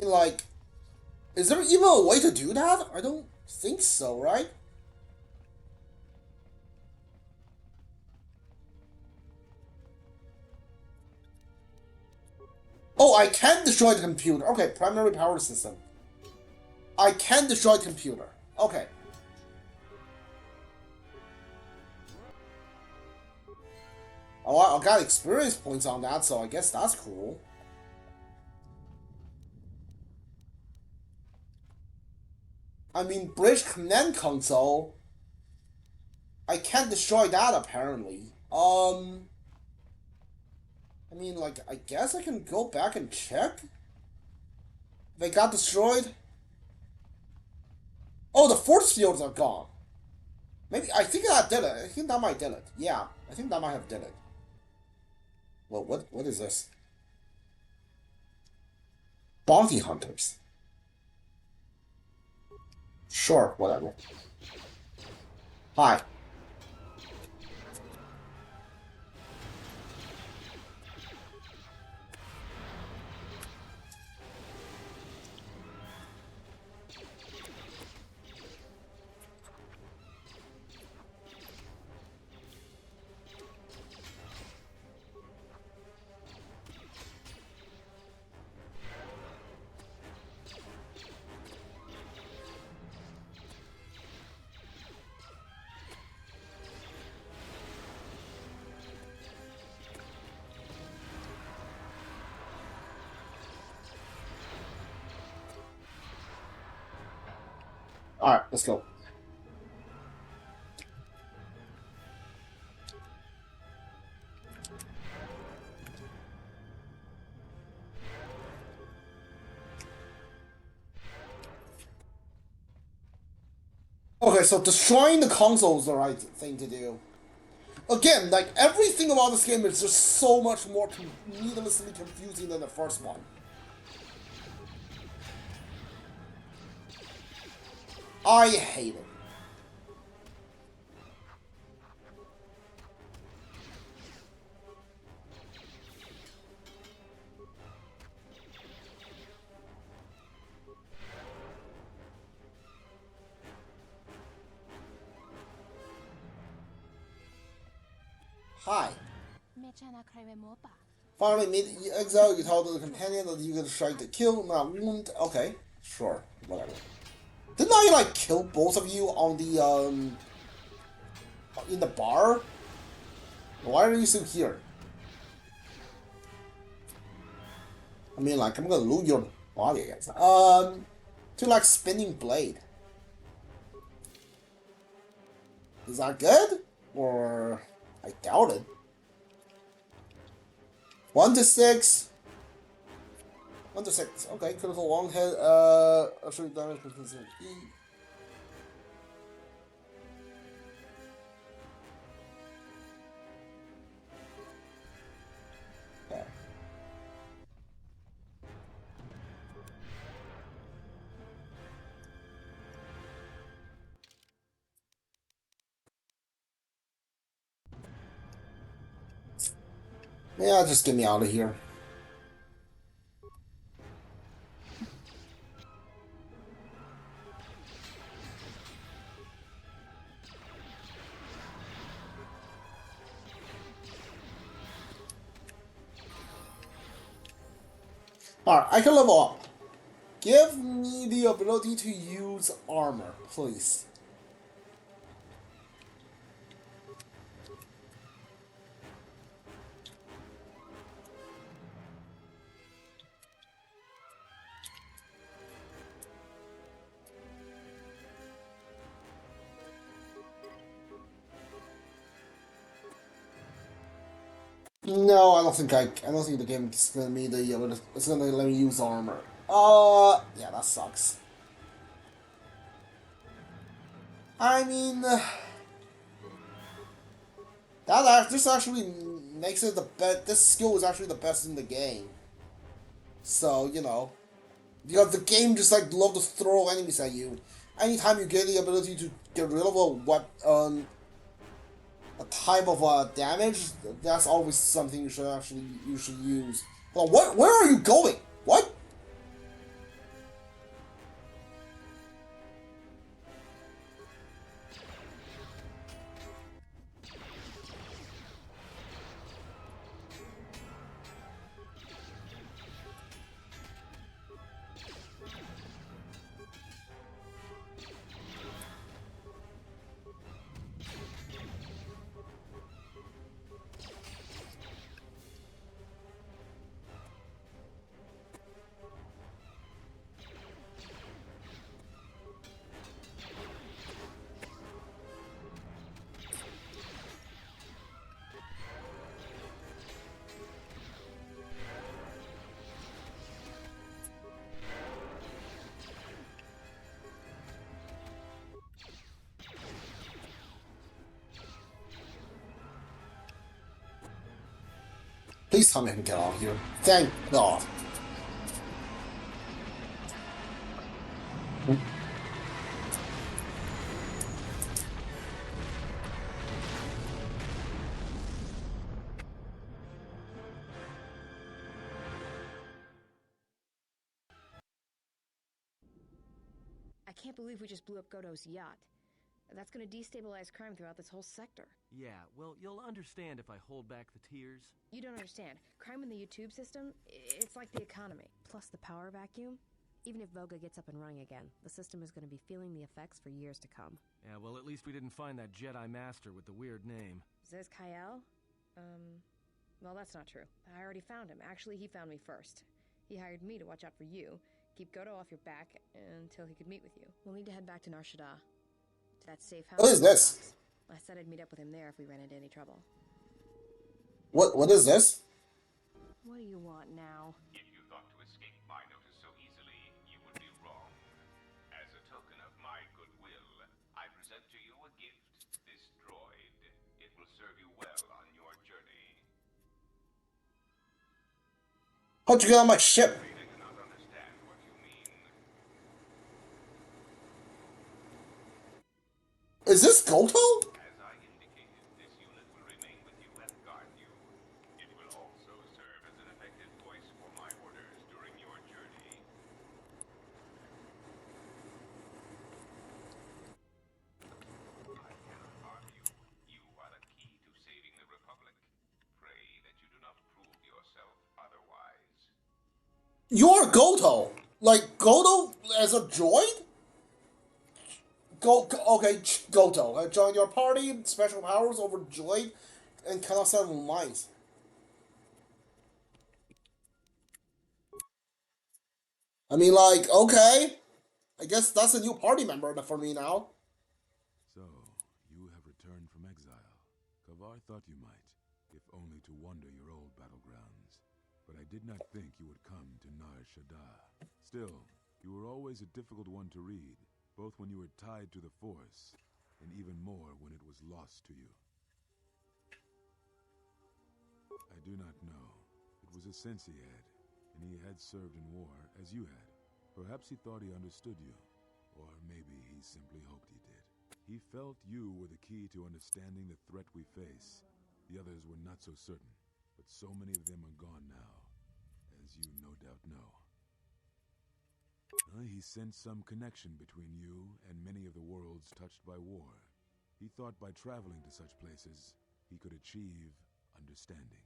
Like, is there even a way to do that? I don't think so, right? Oh, I can destroy the computer. Okay, primary power system. I can destroy the computer. Okay. Oh, I got experience points on that, so I guess that's cool. I mean, bridge command console. I can't destroy that apparently. I mean, like, I guess I can go back and check. They got destroyed. Oh, the force fields are gone. Maybe I think that did it. I think that might did it. Yeah, I think that might have did it. Well, what is this? Bounty hunters. Sure, whatever. Hi. All right, let's go. Okay, so destroying the console is the right thing to do. Again, like everything about this game is just so much more needlessly confusing than the first one. I hate it. Hi. Finally meet Exile, you told the companion that you could strike to kill, not wound. Okay, sure, whatever. Didn't I like kill both of you on the in the bar? Why are you still here? I mean, like, I'm gonna loot your body, I guess. To like spinning blade. Is that good? Or I doubt it. 1 to 6. 1 to 6. Okay, critical long hit. Absolute damage plus E. Okay. Yeah, just get me out of here. Alright, I can level up. Give me the ability to use armor, please. No, I don't think I don't think the game is gonna me the it's gonna let me use armor. Yeah, that sucks. I mean, this actually makes it the best. This skill is actually the best in the game. So you know, because the game just like love to throw enemies at you. Anytime you get the ability to get rid of a type of damage, that's always something you should use. Well, where are you going? What? Please tell me I can get out of here. Thank God. I can't believe we just blew up Godo's yacht. That's gonna destabilize crime throughout this whole sector. Yeah, well, you'll understand if I hold back the tears. You don't understand. Crime in the YouTube system, it's like the economy. Plus the power vacuum. Even if Voga gets up and running again, the system is gonna be feeling the effects for years to come. Yeah, well, at least we didn't find that Jedi Master with the weird name. Says Kyle? Well, that's not true. I already found him. Actually, he found me first. He hired me to watch out for you, keep Godo off your back until he could meet with you. We'll need to head back to Nar Shaddaa, to that safe house. What is this? I said I'd meet up with him there if we ran into any trouble. What is this? What do you want now? If you thought to escape my notice so easily, you would be wrong. As a token of my goodwill, I present to you a gift, this droid. It will serve you well on your journey. How'd you get on my ship? I cannot understand what you mean. Is this Goto? As I indicated, this unit will remain with you and guard you. It will also serve as an effective voice for my orders during your journey. I cannot harm you. You are the key to saving the Republic. Pray that you do not prove yourself otherwise. You're Goto. Like Goto as a droid? Okay, Goto. Join your party. Special powers over droid and cannot settle minds. I mean, like, okay. I guess that's a new party member for me now. So, you have returned from exile. Kavar thought you might, if only to wander your old battlegrounds. But I did not think you would come to Nar Shaddaa. Still, you were always a difficult one to read, both when you were tied to the Force, and even more when it was lost to you. I do not know. It was a sense he had, and he had served in war as you had. Perhaps he thought he understood you, or maybe he simply hoped he did. He felt you were the key to understanding the threat we face. The others were not so certain, but so many of them are gone now, as you no doubt know. He sensed some connection between you and many of the worlds touched by war. He thought by traveling to such places, he could achieve understanding.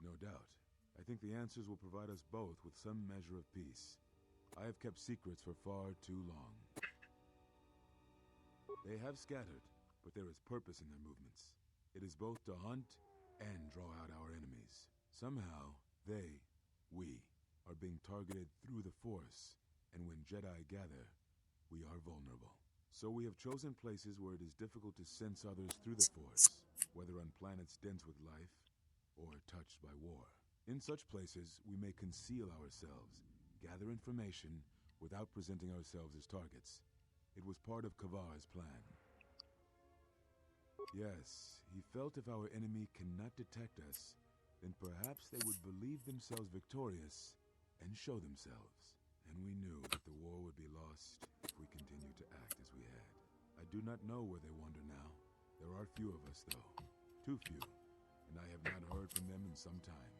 No doubt. I think the answers will provide us both with some measure of peace. I have kept secrets for far too long. They have scattered, but there is purpose in their movements. It is both to hunt and draw out our enemies. Somehow, we, are being targeted through the Force, and when Jedi gather, we are vulnerable. So we have chosen places where it is difficult to sense others through the Force, whether on planets dense with life, or touched by war. In such places, we may conceal ourselves, gather information, without presenting ourselves as targets. It was part of Kavar's plan. Yes, he felt if our enemy cannot detect us, then perhaps they would believe themselves victorious and show themselves. And we knew that the war would be lost if we continued to act as we had. I do not know where they wander now. There are few of us, though. Too few. And I have not heard from them in some time.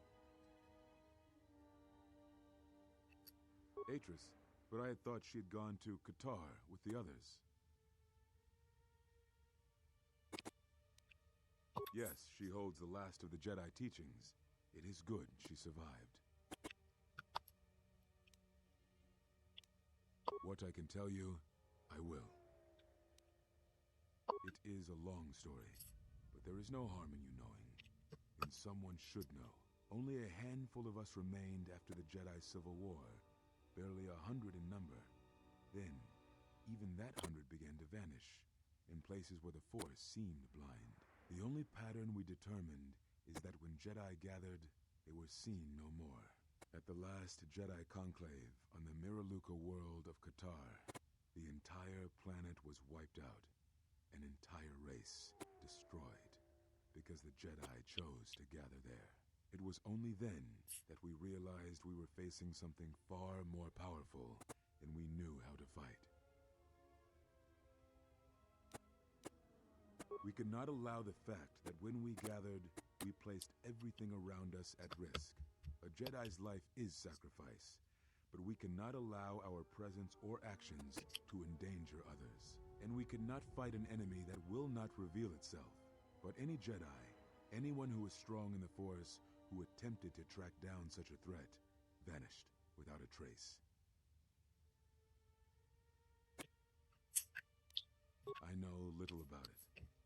Atris, but I had thought she had gone to Qatar with the others. Yes, she holds the last of the Jedi teachings. It is good she survived. What I can tell you, I will. It is a long story, but there is no harm in you knowing. And someone should know. Only a handful of us remained after the Jedi Civil War, barely 100 in number. Then, even that 100 began to vanish, in places where the Force seemed blind. The only pattern we determined is that when Jedi gathered, they were seen no more. At the last Jedi conclave on the Miraluka world of Qatar, the entire planet was wiped out, an entire race destroyed, because the chose to gather there. It was only then that we realized we were facing something far more powerful than we knew how to fight. We could not allow the fact that when we gathered, we placed everything around us at risk. A Jedi's life is sacrifice, but we cannot allow our presence or actions to endanger others. And we cannot fight an enemy that will not reveal itself. But any Jedi, anyone who was strong in the Force, who attempted to track down such a threat, vanished without a trace. I know little about it.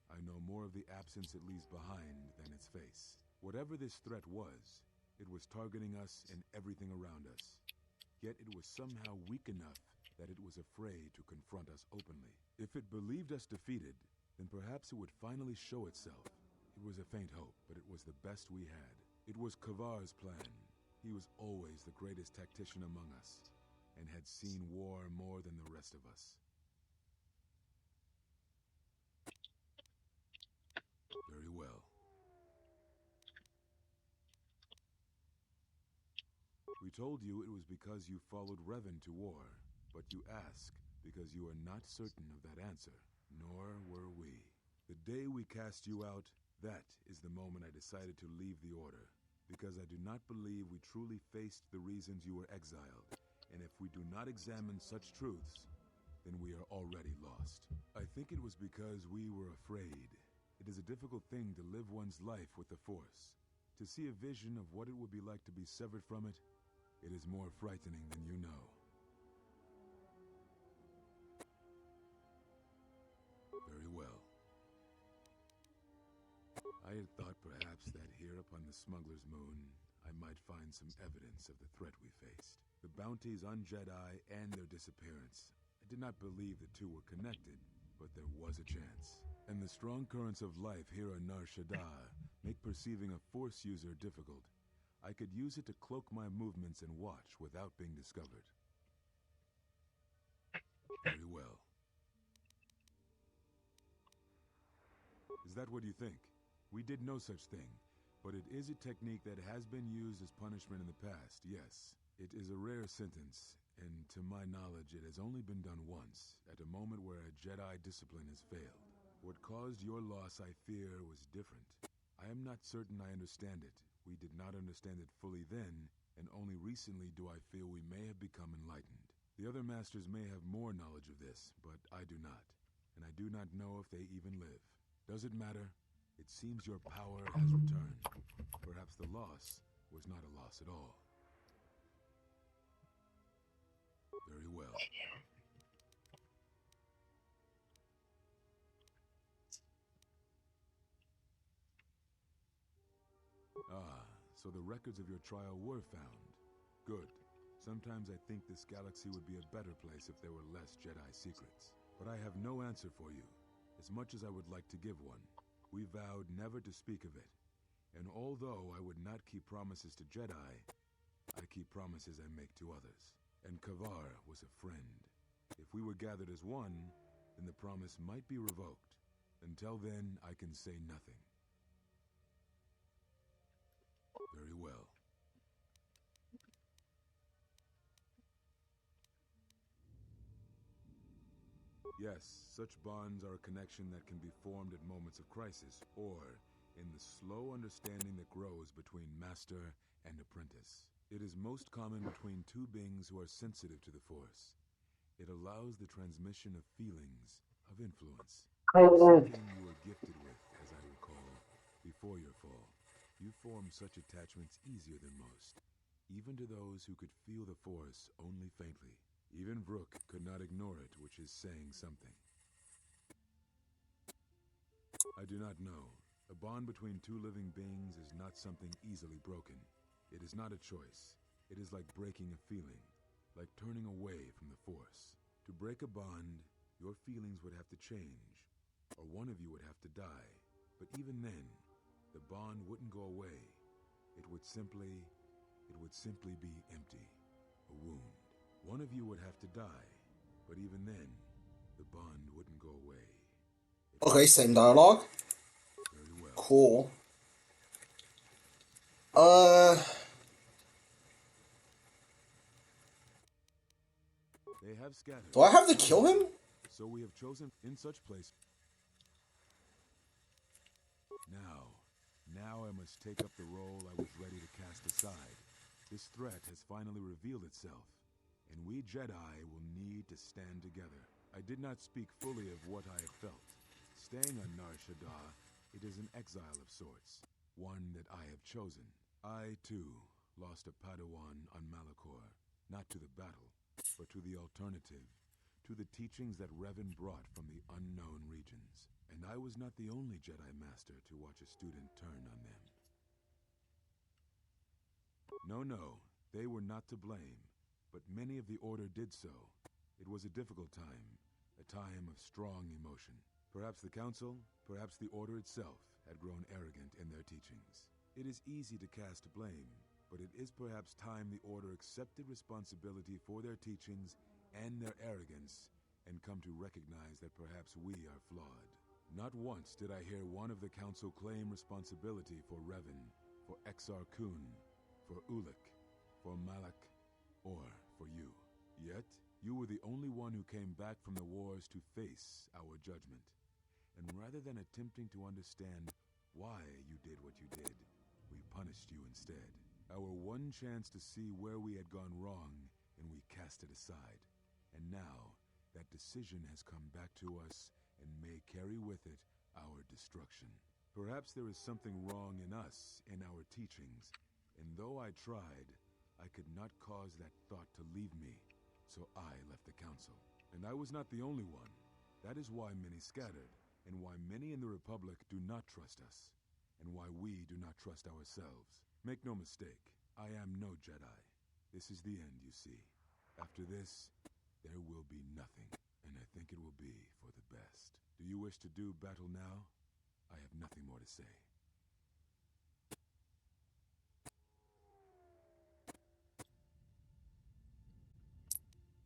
I know more of the absence it leaves behind than its face. Whatever this threat was targeting us and everything around us. Yet it was somehow weak enough that it was afraid to confront us openly. If it believed us defeated, then perhaps it would finally show itself. It was a faint hope, but it was the best we had. It was Kavar's plan. He was always the greatest tactician among us, and had seen war more than the rest of us. Very well. We told you it was because you followed Revan to war, but you ask because you are not certain of that answer, nor were we. The day we cast you out, that is the moment I decided to leave the Order, because I do not believe we truly faced the reasons you were exiled, and if we do not examine such truths, then we are already lost. I think it was because we were afraid. It is a difficult thing to live one's life with the Force. To see a vision of what it would be like to be severed from it, it is more frightening than you know. Very well. I had thought perhaps that here upon the Smuggler's Moon, I might find some evidence of the threat we faced. The bounties on Jedi and their disappearance. I did not believe the two were connected, but there was a chance. And the strong currents of life here on Nar Shaddaa make perceiving a Force user difficult. I could use it to cloak my movements and watch without being discovered. Very well. Is that what you think? We did no such thing, but it is a technique that has been used as punishment in the past, yes. It is a rare sentence, and to my knowledge it has only been done once, at a moment where a Jedi discipline has failed. What caused your loss, I fear, was different. I am not certain I understand it. We did not understand it fully then, and only recently do I feel we may have become enlightened. The other masters may have more knowledge of this, but I do not, and I do not know if they even live. Does it matter? It seems your power has returned. Perhaps the loss was not a loss at all. Very well. Ah, so the records of your trial were found. Good. Sometimes I think this galaxy would be a better place if there were less Jedi secrets. But I have no answer for you, as much as I would like to give one. We vowed never to speak of it, and although I would not keep promises to Jedi, I keep promises I make to others. And Kavar was a friend. If we were gathered as one, then the promise might be revoked. Until then, I can say nothing. Very well. Yes, such bonds are a connection that can be formed at moments of crisis, or in the slow understanding that grows between master and apprentice. It is most common between two beings who are sensitive to the Force. It allows the transmission of feelings, of influence. Something you were gifted with, as I recall, before your fall. You formed such attachments easier than most, even to those who could feel the Force only faintly. Even Vrook could not ignore it, which is saying something. I do not know. A bond between two living beings is not something easily broken. It is not a choice. It is like breaking a feeling, like turning away from the Force. To break a bond, your feelings would have to change, or one of you would have to die. But even then, the bond wouldn't go away. It would simply be empty, a wound. One of you would have to die, but even then, the bond wouldn't go away. Okay, same dialogue. Very well. Cool. Uh, They have scattered. do I have to kill him? So we have chosen in such place. Now I must take up the role I was ready to cast aside. This threat has finally revealed itself, and we Jedi will need to stand together. I did not speak fully of what I had felt. Staying on Nar Shaddaa, it is an exile of sorts, one that I have chosen. I, too, lost a Padawan on Malachor, not to the battle, but to the alternative, to the teachings that Revan brought from the unknown regions. And I was not the only Jedi Master to watch a student turn on them. No, they were not to blame, but many of the Order did so. It was a difficult time, a time of strong emotion. Perhaps the Council, perhaps the Order itself, had grown arrogant in their teachings. It is easy to cast blame, but it is perhaps time the Order accepted responsibility for their teachings and their arrogance, and come to recognize that perhaps we are flawed. Not once did I hear one of the Council claim responsibility for Revan, for Exar Kun, for Ulic, for Malak, or for you. Yet, you were the only one who came back from the wars to face our judgment. And rather than attempting to understand why you did what you did, we punished you instead. Our one chance to see where we had gone wrong, and we cast it aside. And now, that decision has come back to us and may carry with it our destruction. Perhaps there is something wrong in us, in our teachings, and though I tried, I could not cause that thought to leave me, so I left the Council. And I was not the only one. That is why many scattered, and why many in the Republic do not trust us, and why we do not trust ourselves. Make no mistake, I am no Jedi. This is the end, you see. After this, there will be nothing, and I think it will be for the best. Do you wish to do battle now? I have nothing more to say.